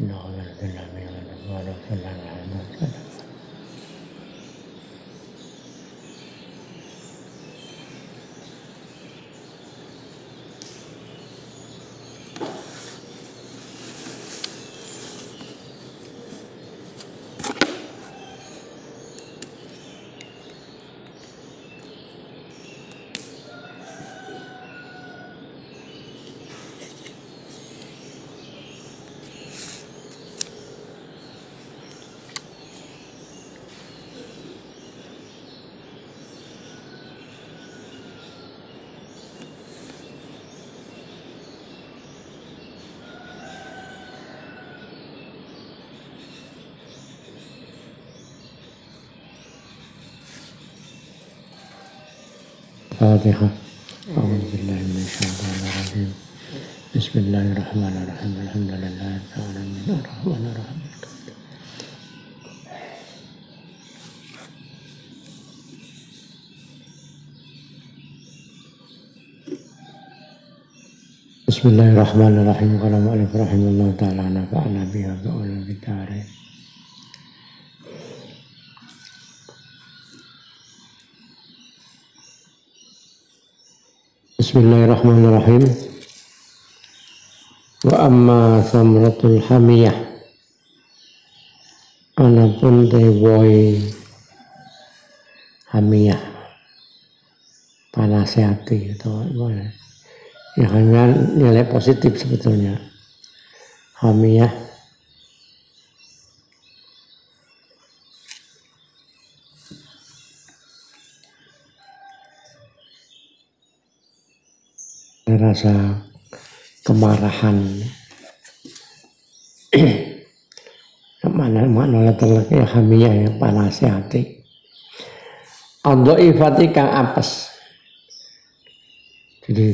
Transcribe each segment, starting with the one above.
إنه من الذين آمنوا صلى الله عليه وسلم. الفاتحة. أعوذ بالله من الشيطان الرجيم. بسم الله الرحمن الرحيم. الحمد لله رب العالمين الرحمن الرحيم. بسم الله الرحمن الرحيم. قال المؤلف رحمه الله تعالى نفعنا بها بأولى الدارين. Bismillahirrahmanirrahim. Wa amma samratul hamiyah, anapun tewoi hamiyah, panasnya hati atau apa ya, hanya nilai positif sebetulnya. Hamiyah rasa kemarahan. Mana terleknya hamiyah yang panasnya hati. Ad-dhaifati kang apes. Jadi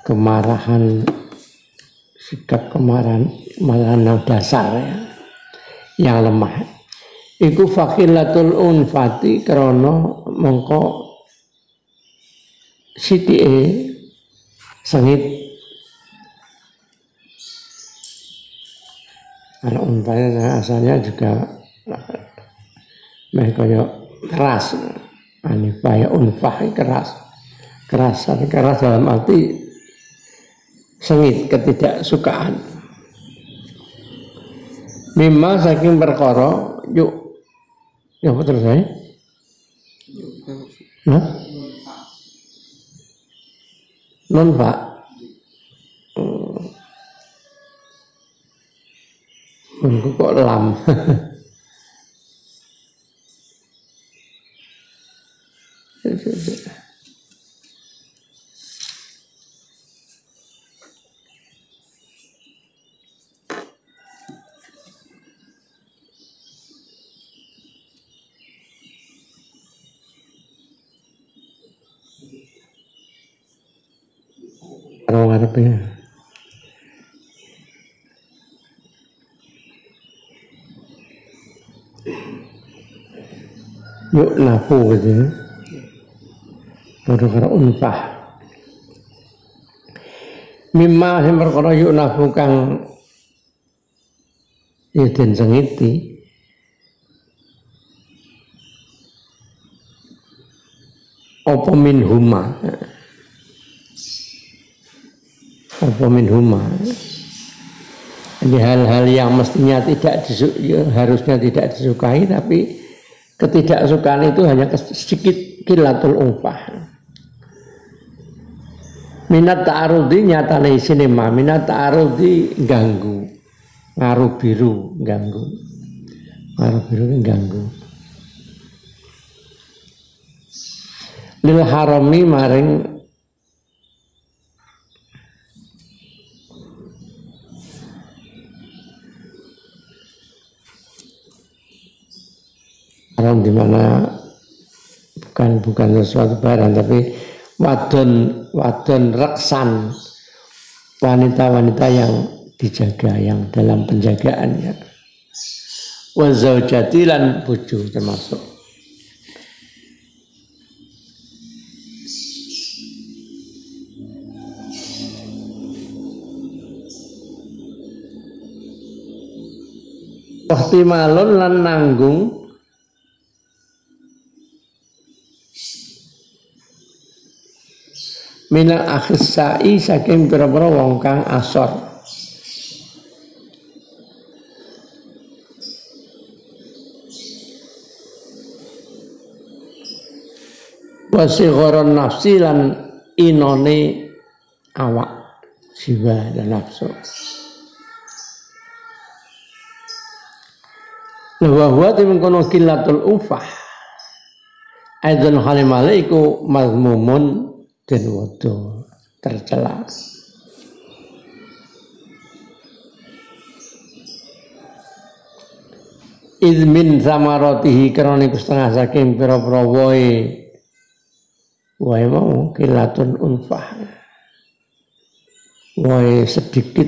kemarahan, sikap kemarahan yang dasar ya, yang lemah. Iku faqilatul unfati krana mongko sithike sengit. Kalau umpanya asalnya juga kayak keras, anifah ya unfah keras dalam arti sengit, ketidaksukaan. Mimma saking perkara yuk ya betul saya. Non-fa kok lam. Kalau ngarepnya yuk nafu gitu ya, karo unfah. Mimma sing perkara yuk nafu kang ya den sengiti apa minhuma ini hal-hal yang mestinya harusnya tidak disukai, tapi ketidaksukaan itu hanya sedikit kilatul unfah. Minat ta'arudi nyatane isine mah, minat ta'arudi ganggu, ngaruh biru ganggu lil harami maring haram di mana bukan sesuatu barang, tapi wadon reksan, wanita-wanita yang dijaga, yang dalam penjagaannya. Wa zaujati lan bojo termasuk. ihtimalun lan nanggung minal akhissai saking pira-pira wong kang asor. Wasigharon nafsi lan inone awak jiwa dan nafsu. Wa timkono kilatul ufah. Aidon halimale iku mazmumun den wudu tercela. Izmin samaratihi krana iku setengah saking pira-pira wae mau kilatun unfah. Wae sedikit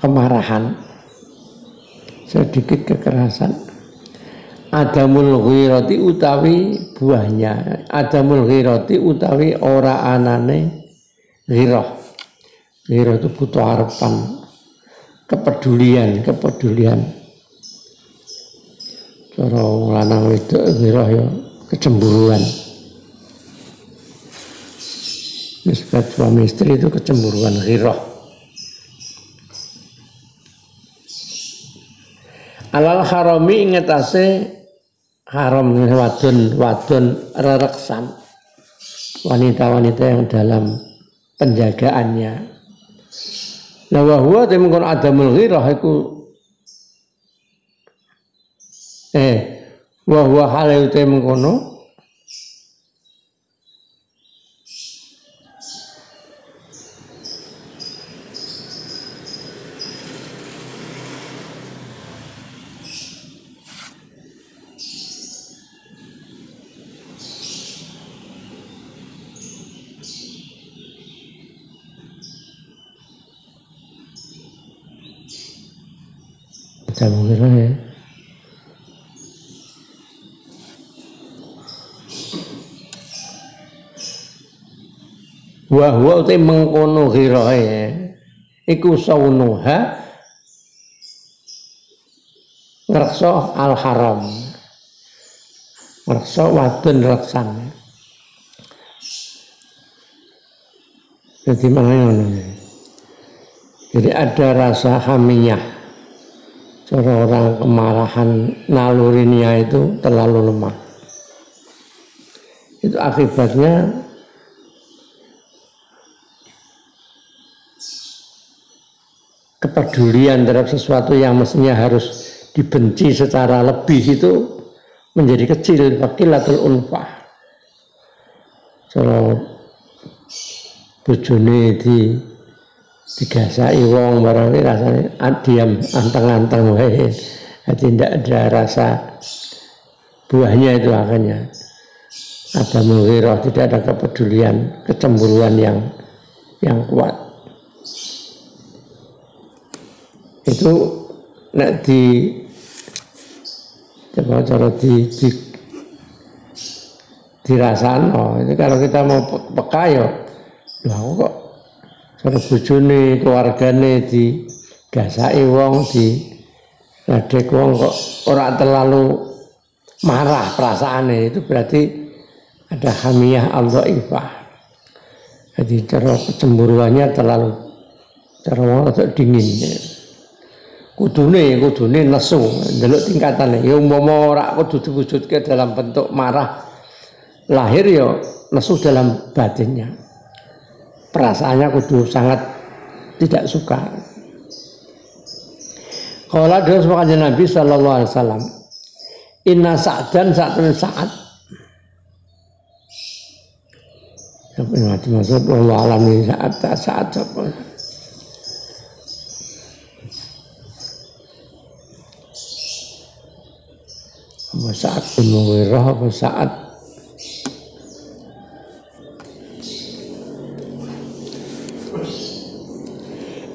kemarahan, sedikit kekerasan. Adamul ghirati utawi buahnya, adamul ghirati utawi ora anane ghirah. Ghirah itu butuh harapan, kepedulian. Cara lanang wedok ghirah ya kecemburuan. Nisbat suami istri itu kecemburuan ghirah. Alal harami ingetase haram wadon rereksan, wanita-wanita yang dalam penjagaannya. Nah wahwa temengkon adamul ghirah iku wahwa hal temengkono adamul ghirah ya. Wahwa uti mengkono ghirahe iku saunuha ngreksa al haram, ngreksa wadon reksan. Jadi mana? Jadi ada rasa hamiyah, cara orang kemarahan nalurinya itu terlalu lemah. Itu akibatnya kepedulian terhadap sesuatu yang mestinya harus dibenci secara lebih itu menjadi kecil. Wakilatul unfah. Kalau bojone digasai wong barang rasanya diam anteng-anteng wae. Jadi tidak ada rasa buahnya itu akhirnya. Ada menghirau, tidak ada kepedulian, kecemburuan yang kuat. Itu nek cara dirasano. Itu kalau kita mau peka ya lha kok cara bojone keluargane digasaki wong ladek wong kok ora terlalu marah perasaannya, itu berarti ada hamiyah al-dhaifah. Jadi cara kecemburuannya terlalu dingin. Kudune nesu, ndelok tingkatane. Ya umpama ora kudu diwujudke dalam bentuk marah lahir ya nesu dalam batinnya. Perasaannya kudu sangat tidak suka. Qala Rasul Nabi sallallahu alaihi wasallam, inna sa'dan sa'atun sa'at. Apa yang dimaksud Allah alami saat apa? Saat penwirah apa saat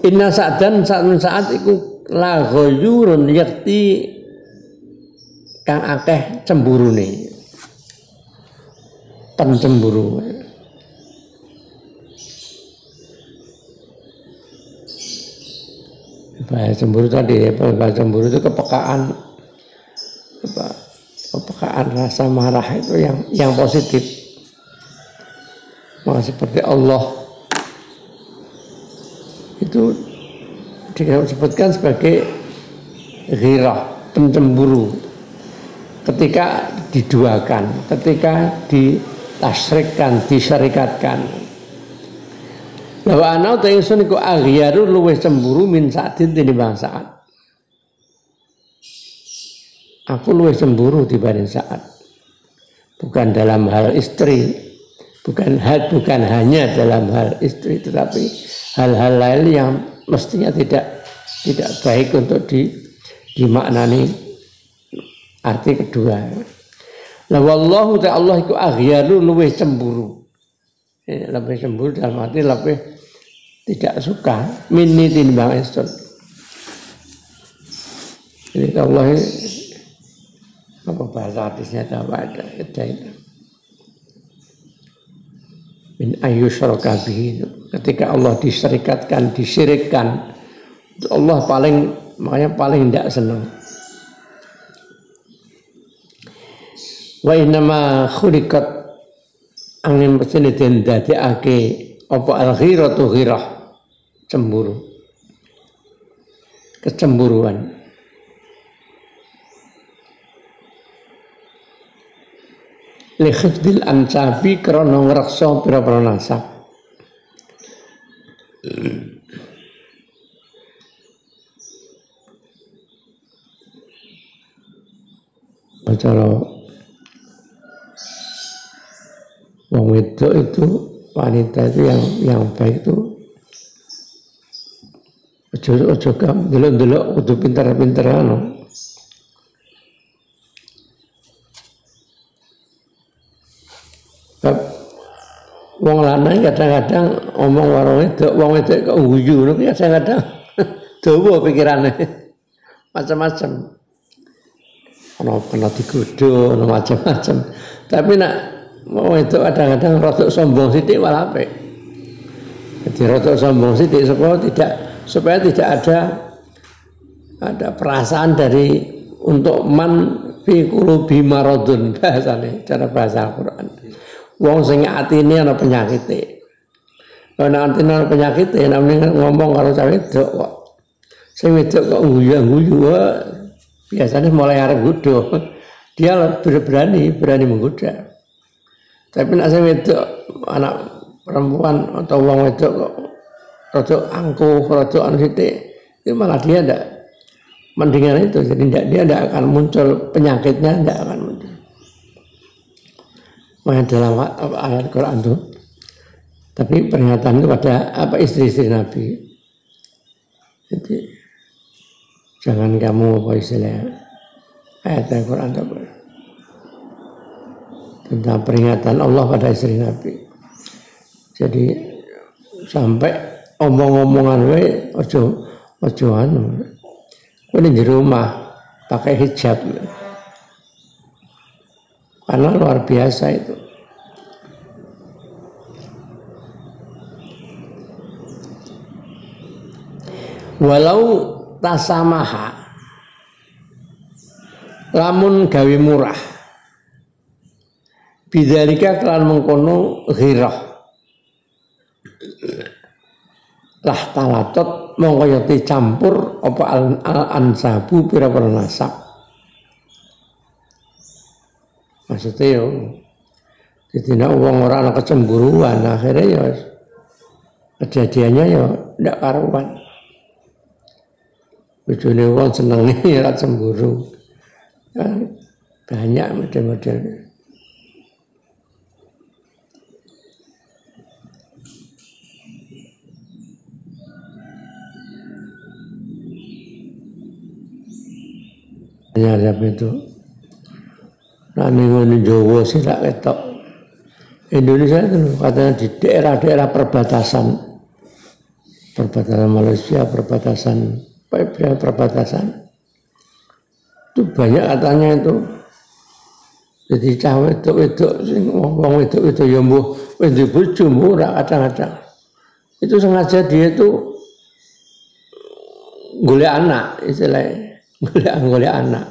inna sa'dan saat iku la ghayurun yakti kang akeh cemburune, pencemburu. Bahaya cemburu tadi, bahaya cemburu itu kepekaan, kepekaan rasa marah itu yang positif. Maka seperti Allah itu disebutkan sebagai ghirah, pencemburu, ketika diduakan, ketika ditasyrikkan, disyarikatkan. Bahwa ana ta ingsun iku aghyaru luwih cemburu min Sa'din tinimbang Sa'ad. Aku luwih cemburu dibanding Sa'ad. Bukan dalam hal istri, bukan hanya dalam hal istri, tetapi hal-hal lain yang mestinya tidak baik untuk dimaknani arti kedua. La wallahu ta'ala iku aghyaru luwih cemburu. Lebih cemburu dalam arti lebih tidak suka minni tinimbang ingsun. Jadi Allah apa bahasa hadisnya ada itu. Min ayyusyraka bihi, ketika Allah disyrikkan, Allah makanya paling tidak senang. Wa innama khuliqat angin pesene den dadekake apa al-ghiratu ghirah, cemburu, kecemburuan. Li khifdil ansabi krana ngreksa pira-pira nasab. Bicara wong wedok itu, wanita itu yang baik itu ojo delok-delok kudu pinter-pinter anu. Wong lanang kadang-kadang omong wong wedok kok guyu ngono kadang-kadang dawa pikirane macam-macam. Ono kena digodho, ono macam-macam. Tapi nak wong wedok kadang-kadang rada sombong sithik malah apik. Jadi rada sombong sithik supaya tidak ada perasaan dari untuk man fi qulubi maradun, bahasane cara bahasa Al-Qur'an. Wong sing atine ana penyakite. Ana atine ana penyakite, namanya ngomong karo cah wedok kok. Sing wedok kok guyu-guyu, biasanya mulai arep godho. Dia berani menggoda. Tapi nek sing wedok anak perempuan atau wong wedok kok rada angkuh, rada anu sithik, itu malah dia ndak mendingan itu. Jadi dia ndak akan muncul penyakitnya, ndak akan muncul. Dalam ayat Quran itu, tapi peringatan kepada istri-istri Nabi. Jadi jangan kamu apa istilahnya ayat Al-Quran itu tentang peringatan Allah pada istri Nabi. Jadi sampai omong-omongan ojo anu, ini di rumah pakai hijab. Karena luar biasa itu. Walau tasamaha, lamun gawe murah, bidzalika kelan mengkono ghirah, lah talatot mongko yo dicampur apa al-ansabu pira-pira nasab. Maksudnya yo, jadi nak uang orang kecemburuan, akhirnya ya kejadiannya ya tidak karuan. Bojone wong seneng ya cemburu, kan banyak model-modelnya. Hanya ada itu. Nah, ini Jawa sih tak ketok. Indonesia itu katanya di daerah-daerah perbatasan Malaysia, perbatasan itu banyak katanya itu. Jadi cah wedok sing wong wedok itu ya mbuh wis bojo murah kadang-kadang. Itu sengaja dia itu golek anak istilahnya, golek anak.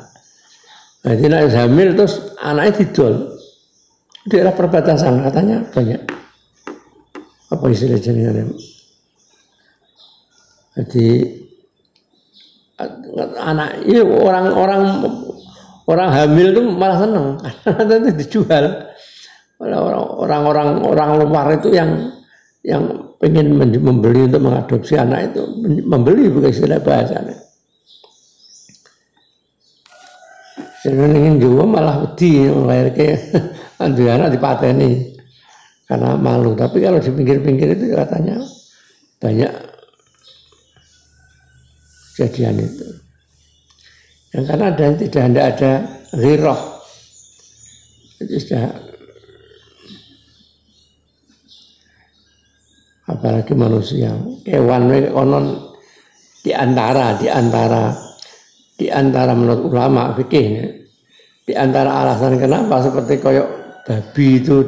Jadi nek hamil terus anaknya didol. Daerah perbatasan katanya banyak. Apa istilah jenenge? Jadi anak ini orang hamil itu malah seneng karena itu dijual. Orang luar itu yang pengen membeli untuk mengadopsi anak itu membeli bukan istilah bahasanya. Jangan ingin juga malah wedi lahir ke anak dipateni karena malu. Tapi kalau di pinggir-pinggir itu katanya banyak kejadian itu. Yang karena tidak ada ghirah. Itu sudah apalagi manusia, hewan konon di antara menurut ulama fikih, di antara alasan kenapa seperti koyok babi itu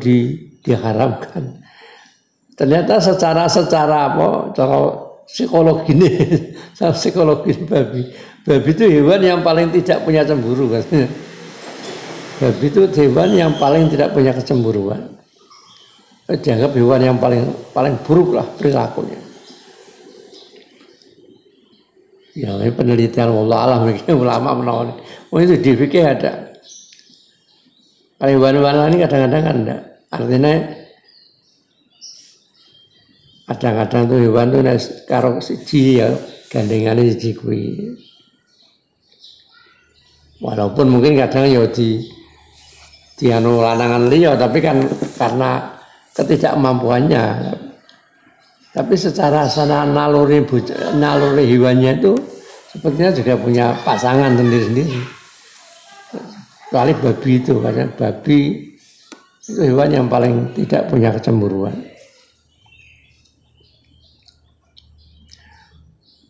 diharamkan. Ternyata secara apa, cara psikologi babi itu hewan yang paling tidak punya cemburu katanya. Babi itu hewan yang paling tidak punya kecemburuan. Dianggap hewan yang paling buruk lah perilakunya. Ya ini penelitian Allah alam ulama menawan. Oh itu di fikih ada. Kalau hewan-hewan lain kadang-kadang enggak. Artinya kadang-kadang tuh hewan tuh karo siji ya gandengannya siji kuwi. Walaupun mungkin kadang ya di anu lanangan liya tapi kan karena ketidakmampuannya. Tapi secara sana naluri hewannya itu sepertinya juga punya pasangan sendiri-sendiri. Kecuali babi itu, karena babi itu hewan yang paling tidak punya kecemburuan.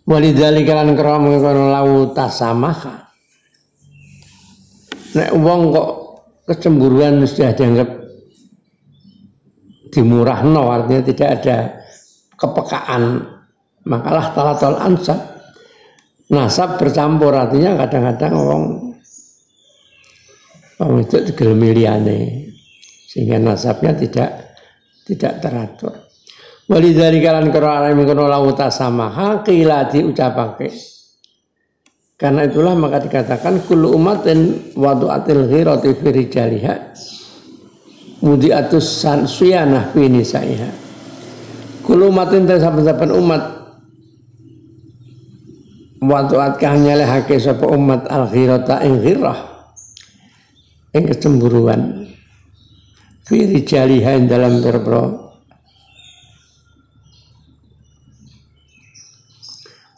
Walidzalika lan karo mengkono lau tasamaha. Nek wong kok kecemburuan sudah dianggap dimurahno, artinya tidak ada kepekaan, makalah talatul ansab, nasab bercampur, artinya kadang-kadang orang itu digelemi liyane sehingga nasabnya tidak teratur. Walidzalika lan karo mengkono lau tasamaha qila diucapake. Karena itulah maka dikatakan kullu ummatin wadu'atil ghirati fi rijaliha mudiatus suyanah fi nisaiha. Kullu ummatin saben-saben umat wadu'at kang nyelehake sapa umat al ghirata ing ghirah ing kecemburuan fi rijaliha dalam berbro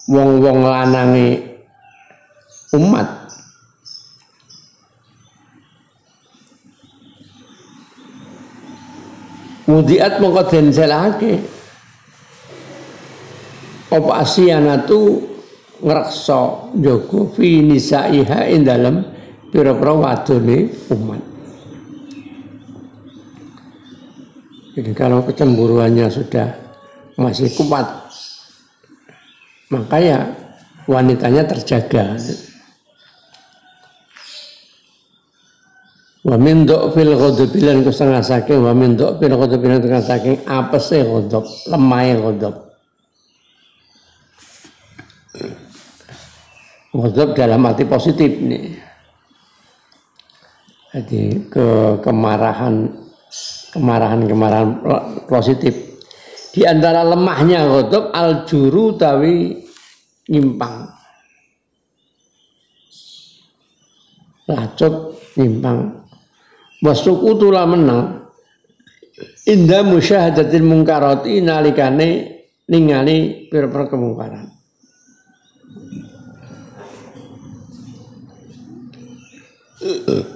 wong-wong lanange umat mudiat mongko den selake apa asianatu ngreksa njogo fi nisaiha ing dalem pira-pira wadone umat. Jadi kalau kecemburuannya sudah masih kuat maka ya wanitanya terjaga. Wa min dhafil ghadabi lan kusang saking wa min dhafil ghadabi lan kusang saking apese ghadab, lemahe ghadab. Ghadab dalam arti positif nih. Jadi kemarahan positif. Di antara lemahnya ghadab al-juru tawi nyimpang. Lacut nyimpang. Wasukutu la menang inda musyahadatil mungkarati nalikane ningali pira-pira kemungkaran.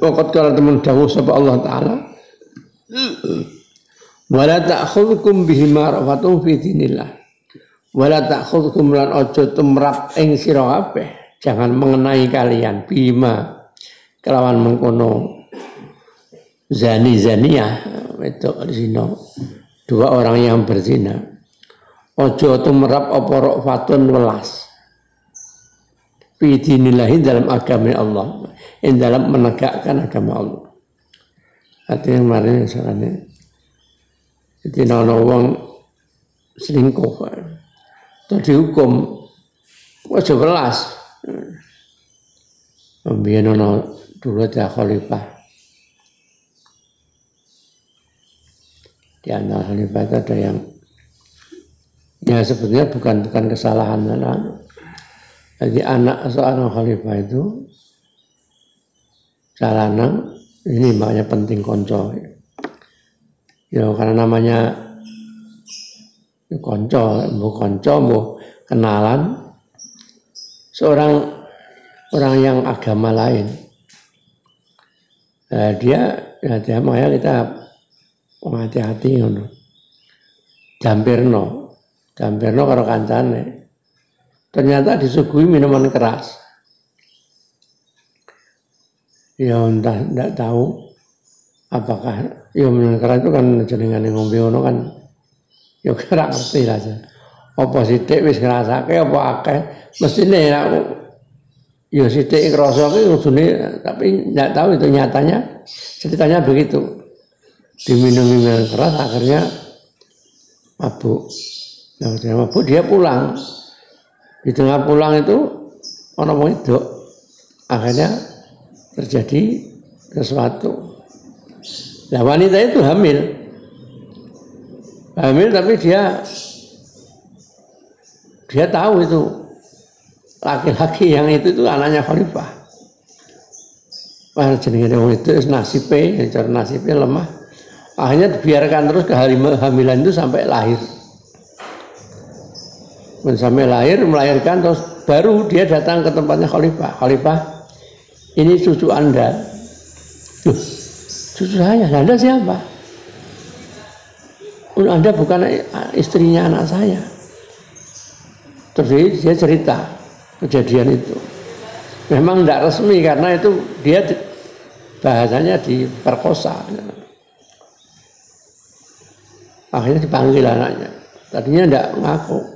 Waqat kala temen dawuh sapa Allah taala wala ta'khudhukum bihima rafatun fi dinillah wala ta'khudhukum lan aja tumrap ing sira kabeh jangan mengenai kalian bima kelawan mengkono zani-zaniyah itu zina dua orang yang berzina ojo tumrap apa rafatun welas fi dinillahi dalam agama Allah, dalam menegakkan agama Allah. Artinya kemarin misalnya jadi nono wong selingkuh atau dihukum wajib belas. Biyen nono dulu ada khalifah. Di antara khalifah itu ada yang ya sebetulnya bukan kesalahan anak. Jadi anak seorang khalifah itu salanang ini makanya penting konco. Ya karena namanya konco, mau kenalan seorang orang yang agama lain. Dia makanya kita hati-hati ngono. Jampirno karo kancane. Ternyata disuguhi minuman keras. Ya entah tidak tahu apakah ya minuman keras itu kan jenengane ngombe ngono kan ya ora ngerti lah. Apa sithik wis ngrasake apa akeh mestine ya sithik ngrasa ki kudune tapi tidak tahu itu nyatanya ceritanya begitu. Diminum minuman keras akhirnya mabuk. Nah, dia mabuk dia pulang. Di tengah pulang itu orang mau itu akhirnya terjadi sesuatu. Nah wanita itu hamil tapi dia tahu itu laki-laki yang itu anaknya khalifah. Wah jenenge wong itu nasibnya, cara nasibnya lemah. Akhirnya dibiarkan terus kehamilan itu sampai lahir. Sampai lahir, melahirkan, terus baru dia datang ke tempatnya khalifah. Khalifah, ini cucu Anda. Loh, cucu saya, Anda siapa? Anda bukan istrinya anak saya. Terus dia cerita kejadian itu. Memang tidak resmi karena itu dia bahasanya diperkosa. Akhirnya dipanggil anaknya. Tadinya tidak ngaku.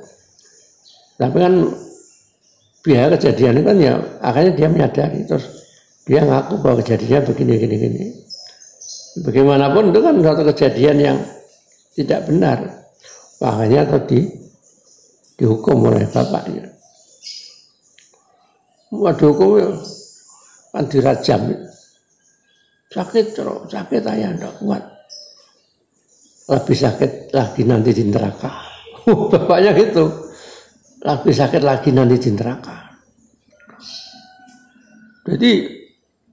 Tapi kan biar kejadian itu kan ya akhirnya dia menyadari terus dia ngaku bahwa kejadiannya begini. Bagaimanapun itu kan suatu kejadian yang tidak benar. Makanya tadi dihukum oleh bapaknya. Dihukum ya kan dirajam. Sakit ayah tidak kuat. Lebih sakit lagi nanti di neraka. Bapaknya gitu. Lebih sakit lagi nanti di neraka. Jadi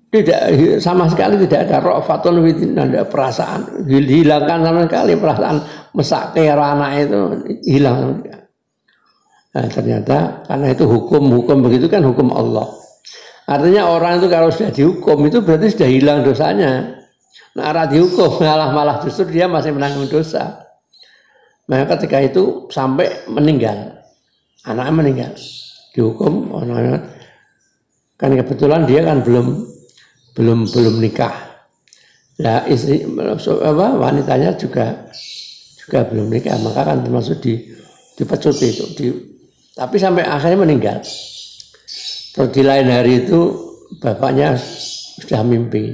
tidak sama sekali tidak ada ra'fatun fitin, ada perasaan, hilangkan sama sekali perasaan mesake anak itu hilang. Nah, ternyata karena itu hukum begitu kan hukum Allah. Artinya orang itu kalau sudah dihukum itu berarti sudah hilang dosanya. Nah, arah dihukum malah justru dia masih menanggung dosa. Maka ketika itu sampai meninggal. Anaknya meninggal, dihukum, kan kebetulan dia kan belum nikah. Nah istri wanitanya juga belum nikah, maka kan termasuk dipecut itu. Tapi sampai akhirnya meninggal. Terus di lain hari itu bapaknya sudah mimpi,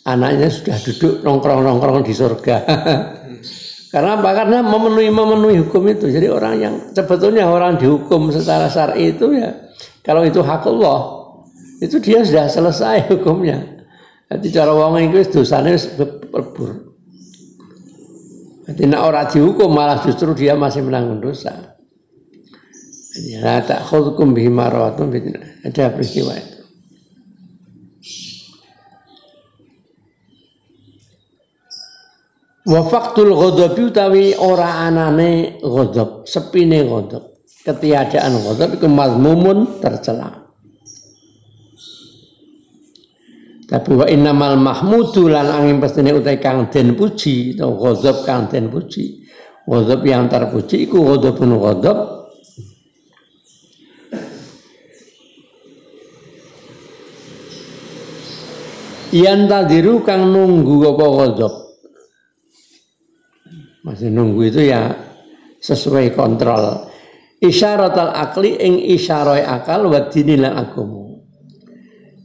anaknya sudah duduk nongkrong di surga. Karena apa? Karena memenuhi hukum itu. Jadi orang yang sebetulnya orang dihukum secara syar'i itu ya kalau itu hak Allah itu dia sudah selesai hukumnya. Jadi cara wong itu dosanya lebur. Jadi nak orang dihukum malah justru dia masih menanggung dosa. Ya tak hukum bihimaratun ada peristiwa itu. Wafaktul ghadabi utawi ora anane ghadab, sepine ghadab, ketiadaan ghadab iku mazmumun tercela. Tapi wa innamal mahmudu lan angin pestine utai kang den puji atau ghadab kang den puji. Ghadab yang terpuji iku ghadabun ghadab yang tadiru kang nunggu apa ghadab. Masih nunggu itu ya sesuai kontrol. isyaratal akli ing isyarai akal wa dini lan agama.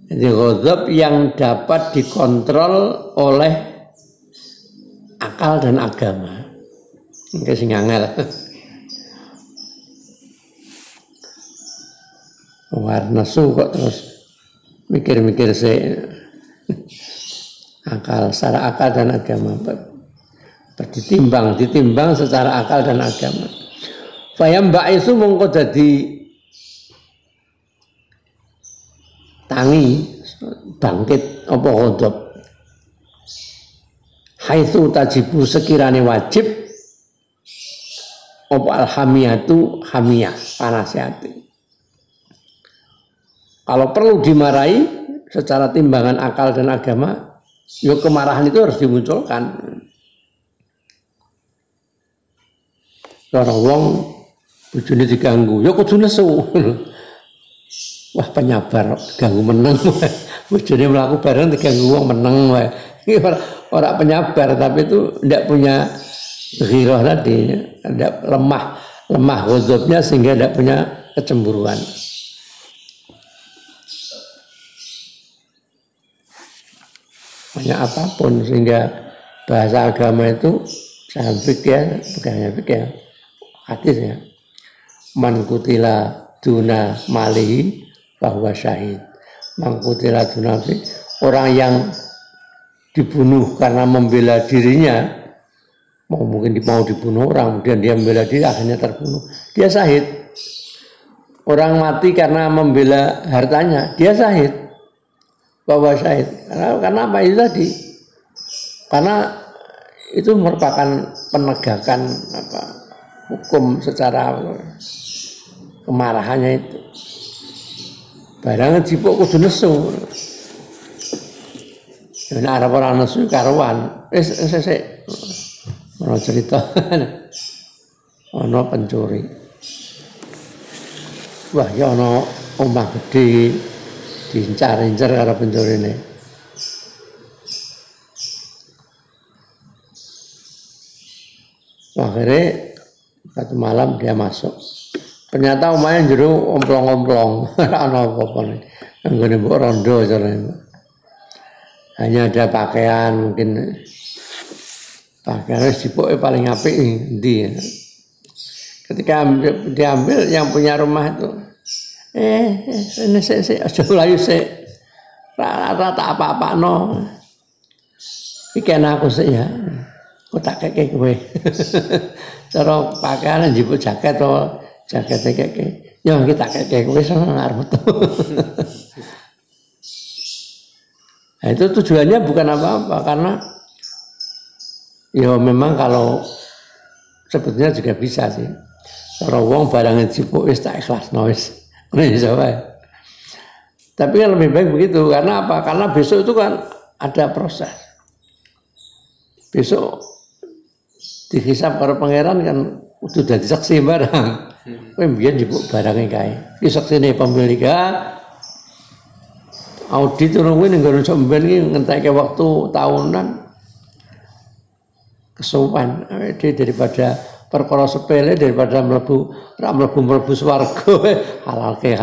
Jadi ghadab yang dapat dikontrol oleh akal dan agama. Ini sing angel. Warna su kok terus mikir-mikir akal, secara akal dan agama. Ditimbang secara akal dan agama. Fayam ba'isu mongko dadi tangi bangkit apa ghadab. Haitsu tajibu sekirane wajib apa alhamiyatu hamiyah panas hati. Kalau perlu dimarahi secara timbangan akal dan agama, ya kemarahan itu harus dimunculkan. Orang wong bojone diganggu, ya kudu nesu. Wah penyabar, ganggu meneng. Bojone mlaku bareng diganggu wong meneng wae. Iki ora penyabar tapi itu tidak punya ghirah tadi, tidak lemah ghadabnya sehingga tidak punya kecemburuan. Banyak apapun sehingga bahasa agama itu saya fikir, bukan hanya fikir, hadis ya. Man kutila duna malihi bahwa syahid. Man kutila duna malihi, orang yang dibunuh karena membela dirinya, mungkin mau dibunuh orang, kemudian dia membela diri akhirnya terbunuh, dia syahid. Orang mati karena membela hartanya, dia syahid. Bahwa syahid. Karena apa itu tadi? Karena itu merupakan penegakan hukum secara kemarahannya itu. Barang jipuk kudu nesu. Nek arep ora nesu karuan. Ono cerita. Ono pencuri. Wah, ya ono omah gede diincar-incar karo pencurine. Akhirnya satu malam dia masuk. Ternyata omahnya jero omplong-omplong, ora ana apa-apa. Anggone mbok rondo carane. Hanya ada pakaian, mungkin pakaian dipoke paling apik endi. Ketika diambil yang punya rumah itu, ini aja mlayu sik. Ora tak apa-apano. Iki aku sik ya. Kok tak keke kowe. Cara pakaian njipuk jaket to, jaket keke. Ya iki tak keke kowe sono arep metu. Nah, itu tujuannya bukan apa-apa karena ya memang kalau sebetulnya juga bisa sih. Kalau wong barang njipuk wis tak ikhlasno wis. Tapi kan lebih baik begitu karena apa? Karena besok itu kan ada proses. Besok dihisab karo pangeran kan udah dadi saksi barang. Kowe mbiyen njupuk barange kae. Iki saksine pemilik audit ngono kuwi ning ngono sampeyan iki ngentekke waktu tahunan kesuwen daripada perkara sepele daripada mlebu swarga halalke.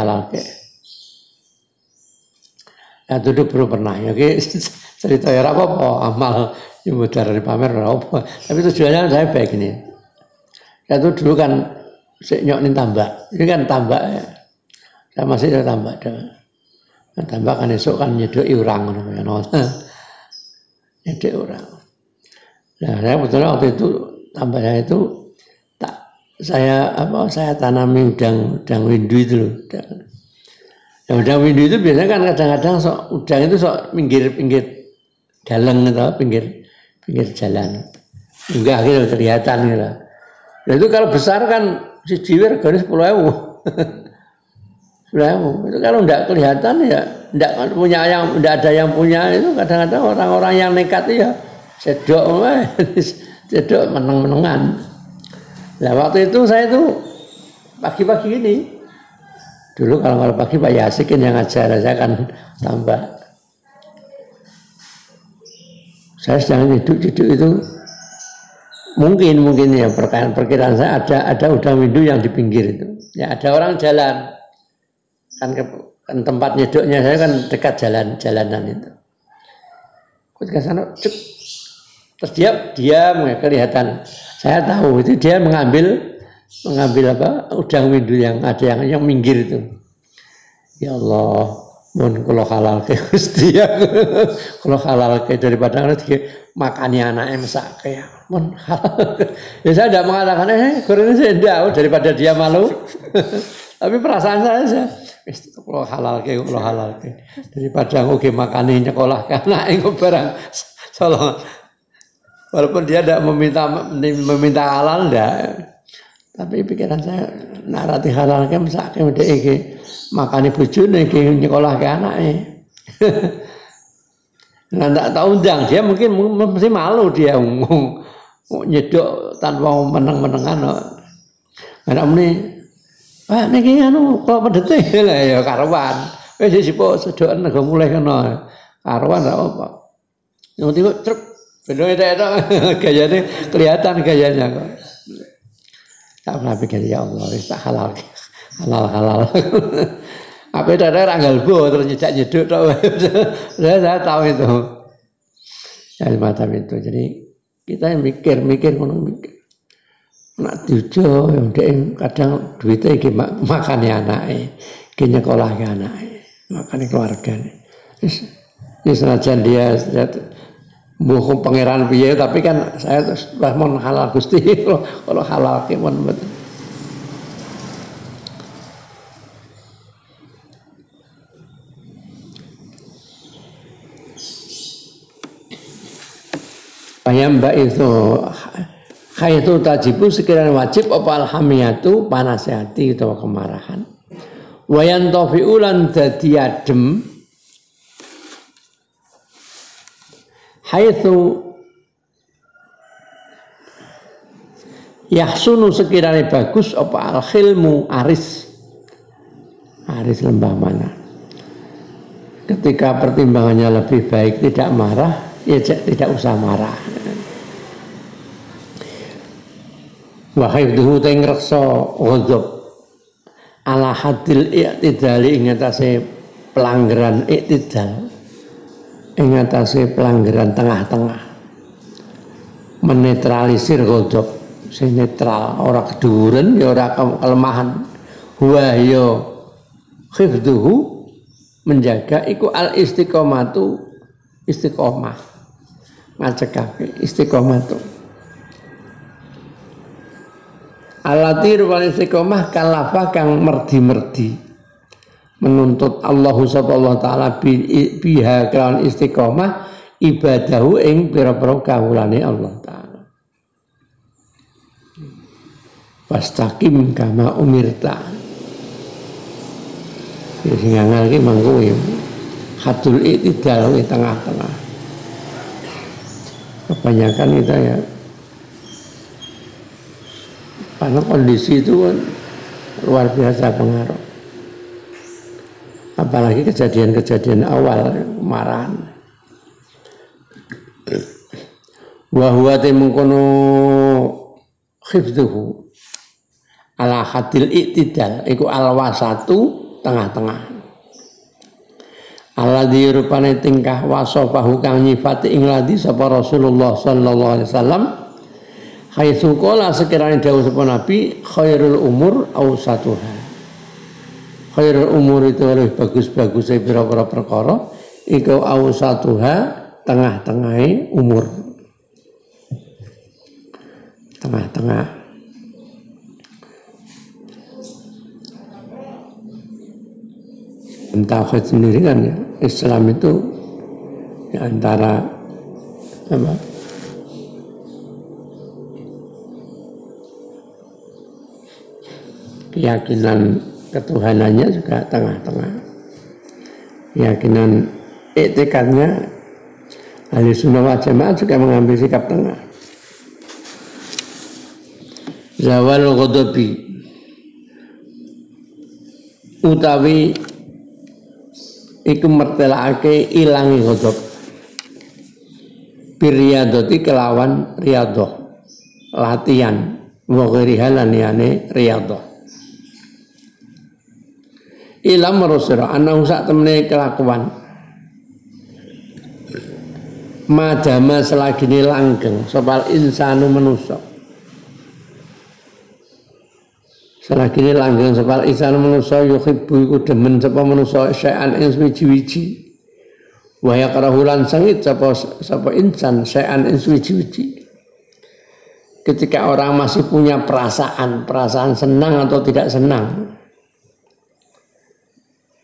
Ya duduk belum pernah ya cerita ya apa amal yang dari pamer apa tapi tujuannya saya baik ini. Ya itu dulu kan nyok nih tambak ini kan tambak ya. Saya masih ada tambak tambak kan esok kan nyedoi orang nyedoi orang. Nah saya betulnya waktu itu tambaknya itu saya tanami udang windu itu loh. Nah, udang windu itu biasanya kan kadang-kadang udang itu pinggir dalang atau pinggir jalan. Enggak gitu kelihatan gitu. Nah, itu kalau besar kan si jiwer garis 10.000. 10.000. Itu kalau enggak kelihatan ya enggak ada yang punya itu kadang-kadang orang-orang yang nekat itu ya cedok meneng-menengan. Nah waktu itu saya tuh pagi-pagi ini dulu kalau pagi Pak Yasikin yang ngajar saya kan tambah. Saya sedang duduk itu Mungkin ya perkiraan saya ada udang windu yang di pinggir itu. Ya ada orang jalan kan tempat nyedoknya saya kan dekat jalanan itu. Ketika sana cek, terus dia diam kelihatan. Saya tahu itu dia mengambil apa udang windu yang ada yang minggir itu. Ya Allah, mohon kalau halal ke Gusti ya, kalau halal ke daripada nanti makani anaknya masak ya, mohon halal. Ya saya tidak mengatakan gorengnya saya tidak daripada dia malu, tapi perasaan saya kalau halal ke daripada oke makani nyekolah karena itu barang salah. Walaupun dia tidak meminta halal tidak. Tapi pikiran saya narati halal ke masak ke udah makani bojone ke nyekolah ke anaknya. Nah tak tahu undang dia mungkin mesti malu dia nyedok tanpa meneng-menengan. Anak ini niki anu kok pedete lah ya karuan. Wis sipuk sedokan nego mulai kena. Karuan ra apa. Yang tiba truk bener itu gayanya kelihatan gayanya kok. Tak pernah pikir ya Allah wis tak halal. Apa itu ada galbo terus nyedok tok. Saya tahu itu. Ya macam itu. Jadi kita mikir ngono mikir. Nak diujo yang kadang duitnya iki makane anake, iki nyekolahke anake, makane keluargane. Wis senajan dia mbuh pangeran piye tapi kan saya terus mohon halal Gusti kalau halal ki mon betul. Mbak itu khaitu tajibu sekiranya wajib apa alhamiyatu panasihati atau kemarahan. Wayan tofiulan dadi adem haitsu yahsunu sekiranya bagus apa al-khilmu aris lembah mana. Ketika pertimbangannya lebih baik tidak marah, ya tidak usah marah. Wa haidhu ta ngreksa ghadab ala hadil i'tidali ing atase pelanggaran i'tidal ing atase pelanggaran tengah-tengah menetralisir ghadab sing netral ora keduren ya ora kelemahan wa ya khifduhu menjaga iku al istiqomatu istiqomah ngajekake istiqomatu alati rupane istiqomah kalafa kang merdi-merdi menuntut Allah subhanahu wa taala biha kelawan istiqomah ibadahu ing pira-pira kawulane Allah taala. Fastaqim kama umirta. Ya sing ngal iki mangko hadul i'tidal di tengah-tengah. Kebanyakan kita ya karena kondisi itu kan luar biasa pengaruh. Apalagi kejadian-kejadian awal kemarahan. Wa huwa mungkono khifduhu ala hadil i'tidal iku al wasatu tengah-tengah. Alladzi rupane tingkah wasafahu kang nyifati ing ladzi sapa Rasulullah sallallahu alaihi wasallam haitsu qala sekiranya dawuh sapa Nabi khairul umur awsatuha. Khairul umur itu lebih bagus-bagus pira-pira perkara iku awsatuha tengah-tengahe umur. Tengah-tengah. Tauhid sendiri kan ya Islam itu ya antara apa? Keyakinan ketuhanannya juga tengah-tengah. Keyakinan etikanya ahli sunnah wal jamaah juga mengambil sikap tengah. Zawal ghadabi utawi iku mertelake ilangi ghadab biriyadati kelawan riyadhah latihan wa ghairiha lan liyane riyadhah. Ilam rasul ana sak temene kelakuan madama selagine langgeng sopal insanu manusa. Selagine langgeng sopal insanu manusa yuhibbu iku demen sapa manusa syai'an ing suwi-wiji. Wa yakrahulan sengit sapa insan syai'an ing suwi-wiji. Ketika orang masih punya perasaan senang atau tidak senang.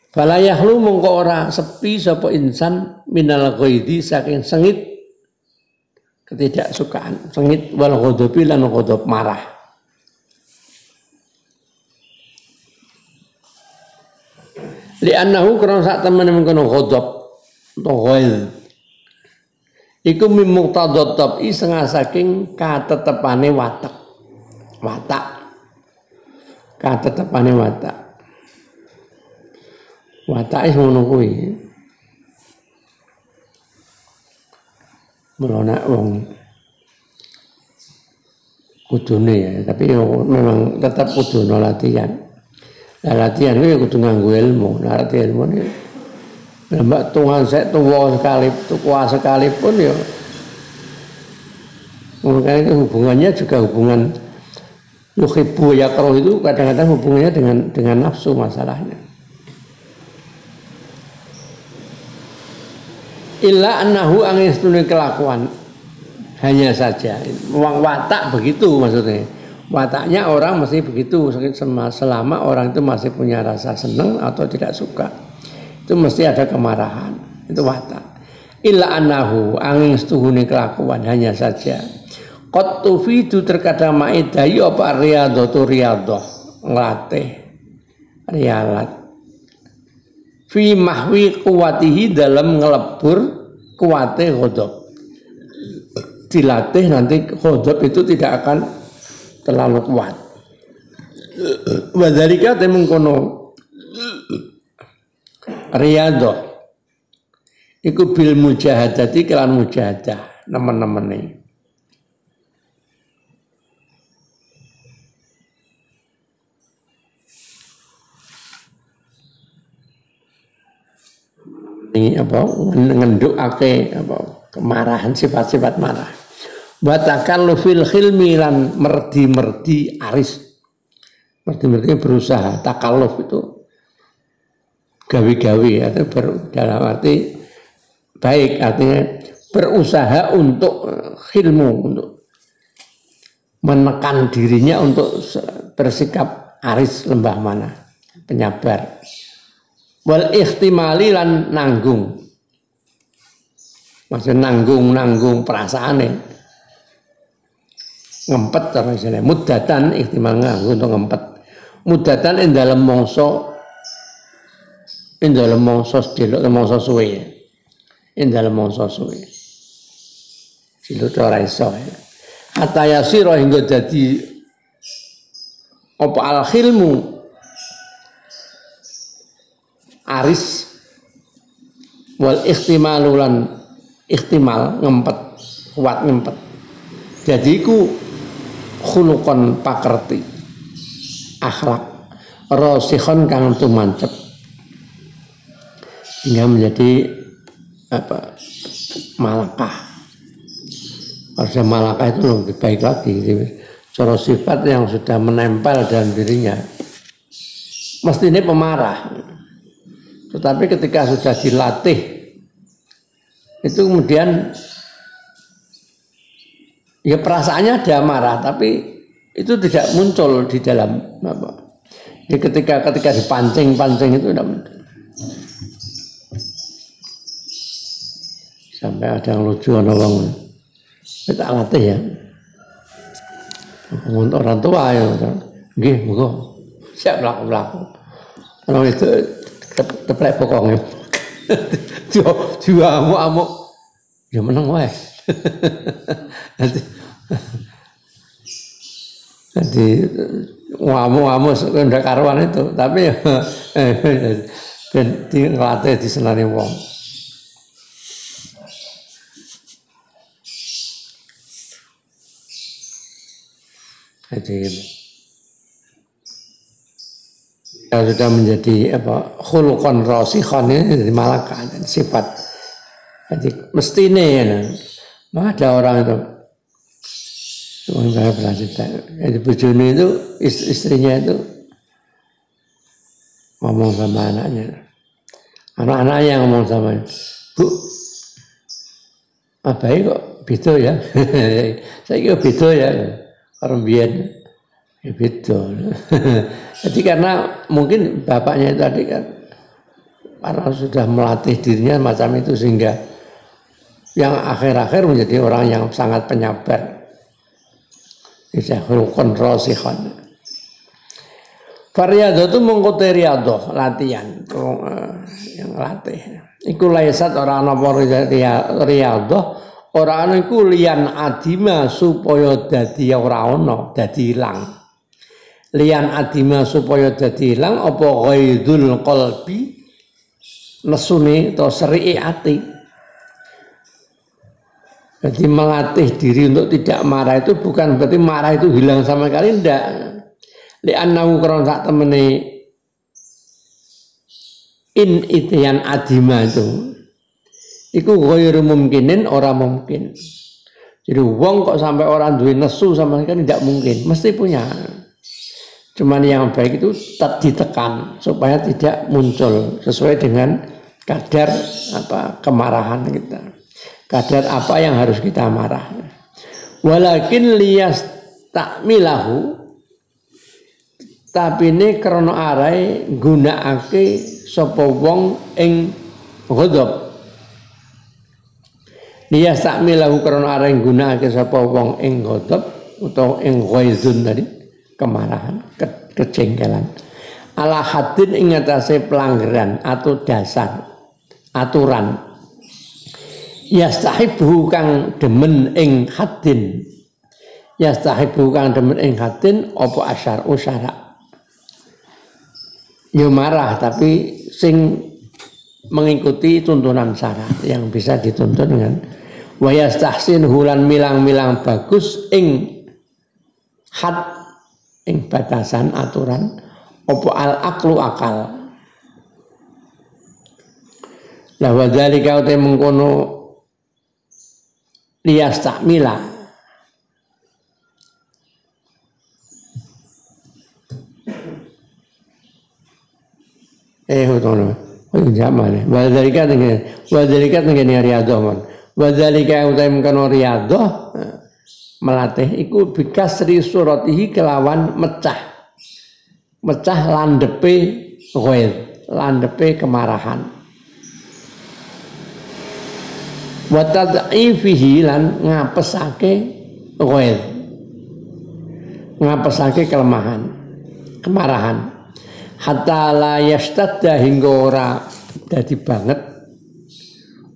Fala yahlu mongko ora sepi sapa insan minal ghaidhi saking sengit ketidaksukaan, sengit wal ghadabi lan ghadab marah. Li'annahu karena sak temene mengkono ghadab atau ghaidh iku mimuqtadhat tabi setengah saking katetepane watak. Katetepane watak. Watake ngono kuwi. Mulane wong kudune ya, tapi memang tetap kudu latihan. Nah, latihan kuwi kudu nganggo ilmu. Nah, latihan ilmu ini mbak Tuhan saya tua sekalipun ya. Makanya hubungannya juga hubungan yuhibbu yakrahu itu kadang-kadang hubungannya dengan nafsu masalahnya. Illa annahu angin setune kelakuan hanya saja watak begitu maksudnya wataknya orang mesti begitu selama orang itu masih punya rasa senang atau tidak suka itu mesti ada kemarahan itu watak. Illa annahu angin setune kelakuan hanya saja qad tufidu terkadang maidayu apa riyadhah nglatih rialat fi mahwi kuwatihi dalam ngelebur kuwate ghadab. Dilatih nanti ghadab itu tidak akan terlalu kuat. Wa dzalika temengkono riyadhah iku bil mujahadati kelan mujahadah nemen-nemene. Ini apa ngendukake apa kemarahan sifat-sifat marah. Batakan fil khilmi lan merdi aris. Merdi berusaha, takalluf itu gawe-gawe atau dalam arti baik artinya berusaha untuk khilmu untuk menekan dirinya untuk bersikap aris lembah mana penyabar. Wal ihtimali lan nanggung. Maksud nanggung perasaane. Ngempet terus isine mudatan ihtimal nanggung untuk ngempet. Mudatan ing dalem mangsa delok mangsa suwe. Ing dalem mangsa suwe. Silut ora iso. Hatta yasira hingga dadi apa al khilmu aris wal ihtimal ngempet kuat ngempet jadi iku khuluqan pakerti akhlak rasikhon kang tumancep hingga menjadi apa malakah. Harusnya malakah itu lebih baik lagi cara sifat yang sudah menempel dalam dirinya mestinya pemarah. Tetapi ketika sudah dilatih itu kemudian ya perasaannya ada marah tapi itu tidak muncul di dalam apa. Ya ketika dipancing itu tidak muncul. Sampai ada yang lucu orang kita latih ya. Orang tua ya, nggih monggo siap mlaku. Orang itu teplek pokoknya juga amuk ya menang wae nanti ngamuk ndak karuan itu tapi ya ben ngelatih disenani wong. Jadi kalau sudah menjadi khuluqan rasikhon ini jadi malakan dan sifat. Jadi mestine ya, nah, ada orang itu saya pernah cerita, jadi bojone itu istrinya itu ngomong sama anaknya, anak-anaknya ngomong sama, Bu, abai kok beda ya, saya kira beda ya, orang biar ya beda. Jadi karena mungkin bapaknya tadi kan karena sudah melatih dirinya macam itu sehingga yang akhir-akhir menjadi orang yang sangat penyabar. Bisa khuluqan rasikhon. Fariyadhah itu mengkote riyadhah, latihan, yang latih. Iku laisat ora ana apa riyadhah, ora ana iku liyan adima supaya dadi ora ana, dadi ilang. Liyan adima supaya dadi ilang apa ghaidul qalbi, nesune atau serike ati. Jadi melatih diri untuk tidak marah itu bukan berarti marah itu hilang sama sekali, tidak. Li'annahu karena sak temene in itian adima itu iku ghairu mungkinin, ora mungkin. Jadi wong kok sampai orang duwe nesu sama sekali tidak mungkin, mesti punya. Cuman yang baik itu tetap ditekan supaya tidak muncul sesuai dengan kadar kemarahan kita. Kadar apa yang harus kita marah. Walakin liyas takmilahu, tapi ini karena arai gunakake sapa wong ing ghadab. Liyas takmilahu karena arai gunakake sapa wong ing ghadab utawa ing ghaizun tadi, kemarahan, kejengkelan. Ala hadin ing atase pelanggaran atau dasar aturan. Yastahibu kang demen ing hadin, yastahibu kang demen ing hadin apa asyar usara. Ya marah tapi sing mengikuti tuntunan syarat yang bisa dituntun dengan wa yastahsin hulan milang-milang bagus ing had ing batasan aturan apa al aqlu akal. La wa dzalika uta mengkono liyas takmila utono jamane wadzalika dengan riyadhah man wadzalika utaim kana riyadhah melatih iku bikasri suratihi kelawan mecah landepe ghaid, landepe kemarahan. Wa tad'ifihi lan ngapesake ghaid, ngapesake kelemahan, kemarahan. Hatta la yastadda hingga ora dadi banget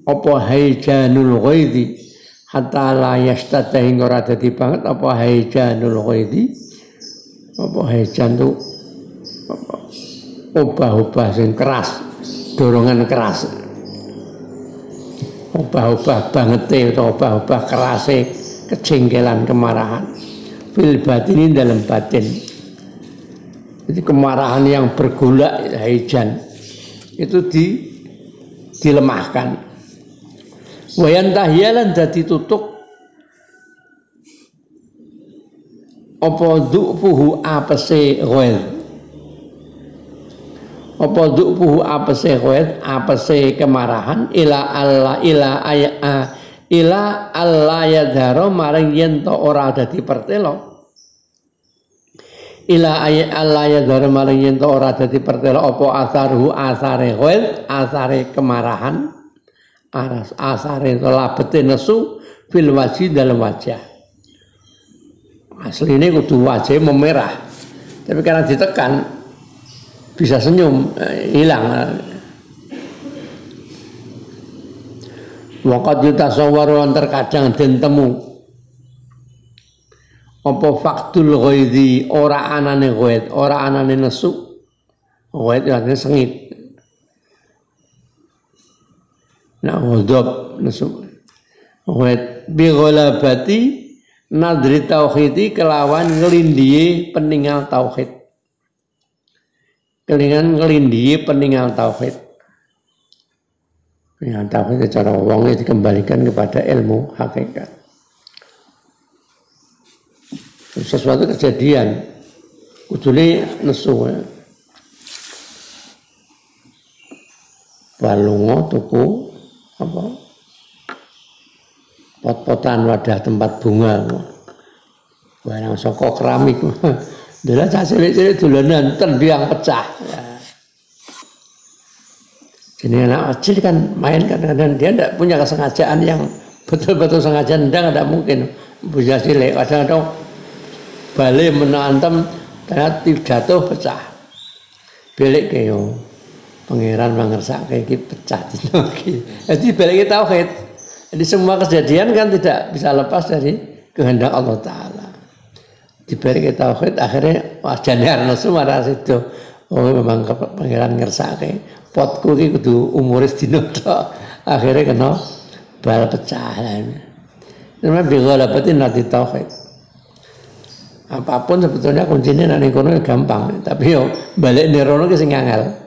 apa haijanul ghaidi, hatta la yastadda hingga ora dadi banget apa haijanul ghaidi, apa haijan tu obah-obah sing keras, dorongan keras. Obah-obah banget atau obah-obah kerase kejengkelan, kemarahan fil batin, ini dalam batin. Jadi kemarahan yang bergolak haijan itu dilemahkan. Wayan tahyalan dadi tutuk apa du'fuhu apese ghaid, apa du'fuhu apese ghaid, apese kemarahan ila Allah yadharo maring yen to ora dadi pertelo, ila Allah yadharo maring yen to ora dadi pertelo apa asarhu asare ghaid, asare kemarahan, asare labete nesu fil wajhi dalam wajah. Aslinya kudu wajah memerah, tapi karena ditekan bisa senyum, hilang. Waqad yutasawwaru terkadang den temu apa faktul ghaidhi, ora anane ghaid, ora anane nesu. Ghaid artinya sengit. Nah, ghadab nesu. Ghaid bi ghalabati nadri tauhidi kelawan ngelindihi peninggal tauhid. Kelingan ngelindihi peninggal tauhid. Peninggal tauhid cara wong dikembalikan kepada ilmu hakikat. Sesuatu kejadian kudune nesu. Balungo tuku apa? Pot-potan wadah tempat bunga. Barang saka keramik. Delok cah cilik-cilik dolanan tendiang pecah. Jadi anak kecil kan main kadang-kadang dia tidak punya kesengajaan yang betul-betul sengaja nendang, tidak mungkin. Bocah cilik kadang-kadang balik menantem ternyata jatuh pecah. Belik keo pangeran mangersake iki pecah dino iki. Jadi balik tauhid. Jadi semua kejadian kan tidak bisa lepas dari kehendak Allah Ta'ala. Diberi tauhid akhirnya wajane ana sumara situ. Oh memang pangeran ngersake potku iki kudu umure sedina tok. Akhirnya kena bal pecah. Namanya bighalabatin nati tauhid. Apapun sebetulnya kuncinya nek kono gampang, tapi yo balik nerono ki sing angel.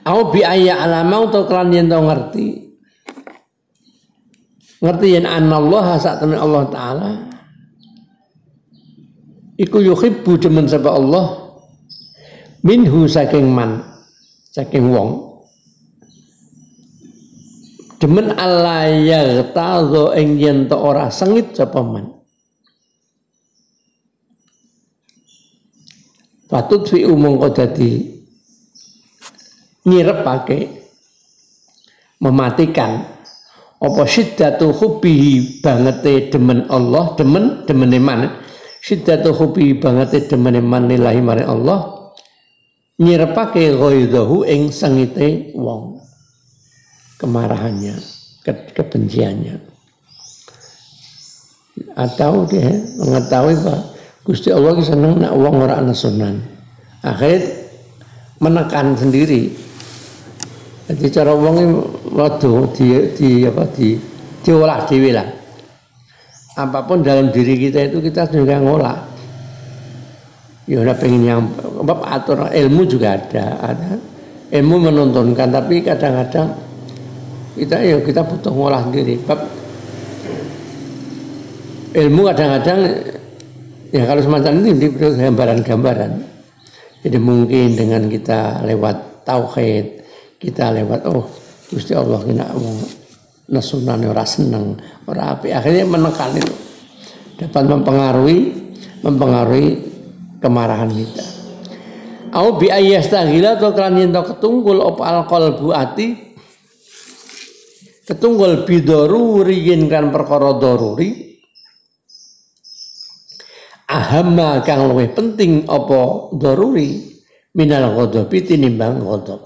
Au bi ayya alamau to kelan yen to ngerti yen anallaha saktemene Allah Ta'ala iku yuhibbu demen sapa Allah minhu saking wong demen Allah yaghtazo ing yen to ora sengit sapa man patut fi mongko dadi nyirepake mematikan apa syiddatu hubbihi bangete demen Allah demene man syiddatu hubbihi bangete demene man lillahi mare Allah nyirepake ghaidhahu ing sengite wong kemarahannya kebenciannya atau dia mengetahui bahwa Gusti Allah seneng nak wong ora ana sunan akhirnya menekan sendiri. Jadi cara wong waduh diolah dhewe lah. Apapun dalam diri kita itu kita juga ngolah. Ya udah pengen yang atur ilmu juga ada ilmu menuntunkan tapi kadang-kadang kita butuh ngolah sendiri. Bab ilmu kadang-kadang ya kalau semacam ini diberi gambaran-gambaran. Jadi mungkin dengan kita lewat tauhid kita lewat Gusti Allah kena wong nesunane ora seneng, ora apik. Akhirnya menekan itu dapat mempengaruhi kemarahan kita. Au bi ayyastaghila to kan yen to ketunggul op alqalbu ati ketunggul bidoruri yen kan perkara daruri ahamma kang luwih penting apa daruri minal ghadabi tinimbang ghadab.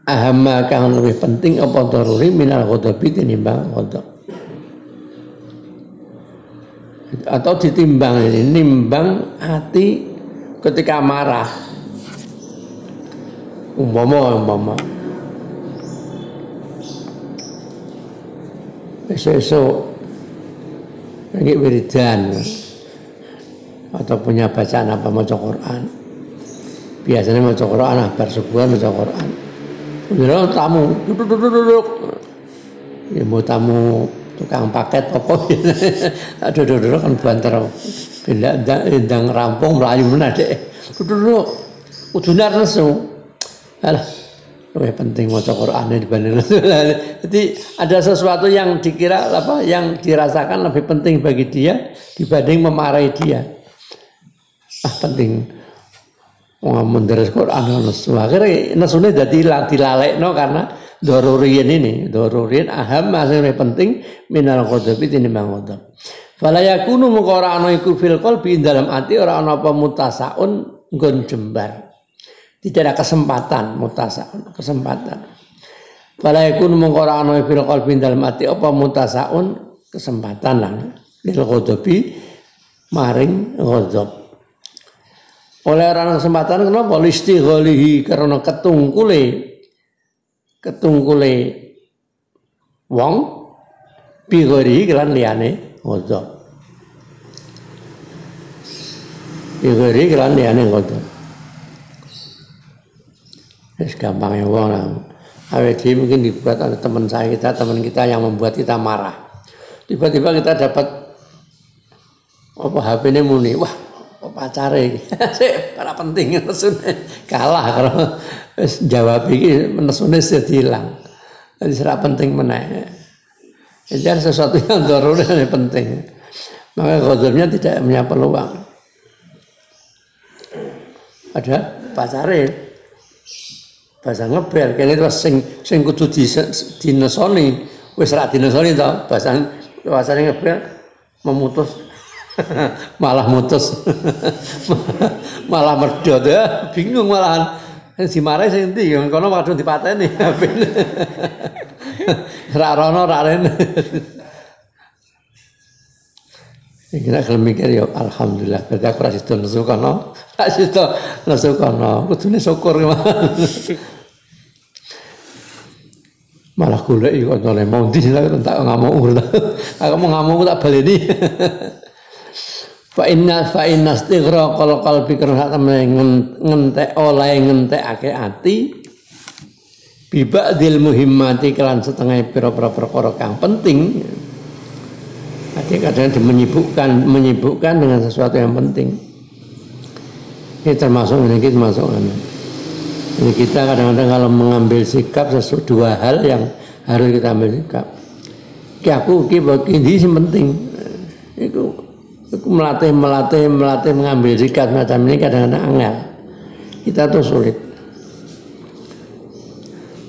Ahamma kang lebih penting apa daruri minal ghadabi tinimbang ghadab. Atau ditimbang ini nimbang hati ketika marah. Umpama esok lagi wiridan atau punya bacaan apa maca Quran. Biasanya maca Quran bar subuhan maca Quran. Bener tamu duduk ya mau tamu tukang paket apa duduk kan banter bila ndang rampung melayu meneh dek duduk kudune nesu alah lebih penting maca Quran dibanding jadi ada sesuatu yang dikira apa yang dirasakan lebih penting bagi dia dibanding memarahi dia penting ngomong dari Quran nesu akhirnya nesune dadi dilalekno karena daruriyin ini daruriyin aham masih lebih penting minal ghadabi tinimbang ghadab fala yakunu mung ora ana iku fil qalbi dalam ati ora ana apa mutasaun nggon jembar tidak ada kesempatan mutasaun kesempatan fala yakunu mung ora ana fil qalbi dalam ati apa mutasaun kesempatan lah lil ghadabi maring ghadab. Oleh orang kesempatan kenapa listighalihi karena ketungkule ketungkule wong bigori kelan liyane ngono. Bigori kelan liyane ngono. Wis gampang ya wong lah. Awet mungkin dibuat oleh teman kita yang membuat kita marah. Tiba-tiba kita dapat apa HP-ne muni, wah pacare iki. Sik ora penting nesune kalah karo wis jawab iki nesune dadi ilang. Jadi ora penting meneh. Jadi sesuatu yang darurat dan penting. Maka ghadabnya tidak punya peluang. Ada pacare bahasa ngebel kene terus sing kudu dinesoni wis ra dinesoni to bahasane ngebel memutus malah mutus malah medhot ya bingung malahan sing dimarahi sing endi kono waduh dipateni ra rono ra rene kira gelem mikir ya alhamdulillah berarti aku ra sido nesu kono ra sido nesu kono kudune syukur malah golek kok oleh mau ndi tak ngamuk aku mau ngamuk tak baleni fa inna istighraqal qalbi karena ngentek oleh ngentekake ati bi ba'dil muhimmati kelan setengah pira-pira perkara kang penting. Kadang-kadang menyibukkan dengan sesuatu yang penting. Ini termasuk ini kita kadang-kadang kalau mengambil sikap sesuatu dua hal yang harus kita ambil sikap. Ki aku ki ini sing penting. Iku melatih mengambil sikap macam ini kadang-kadang angel. Kita tuh sulit.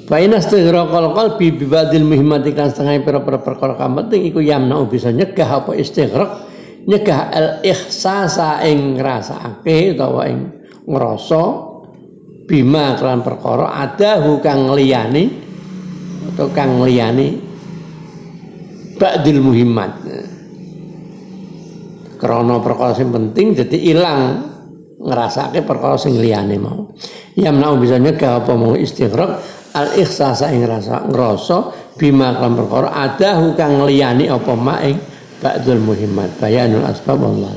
Fa inna istighraqal qalbi bi ba'dil muhimmati kan setengah pira-pira perkara kang penting iku yamna'u bisa nyegah apa istighraq nyegah al ihsasa ing ngrasake utawa ing ngrasa bima kelan perkara adahu kang liyane atau kang liyane ba'dil muhimmat krana perkara sing penting dadi ilang ngrasake perkara sing liyane mau yamna'u bisa nyegah apa mau istighraq al-ikhsasa ing ngrasa bima kan perkara adahu kang liyane apa maing ba'dul muhimmat bayanul asbab Allah.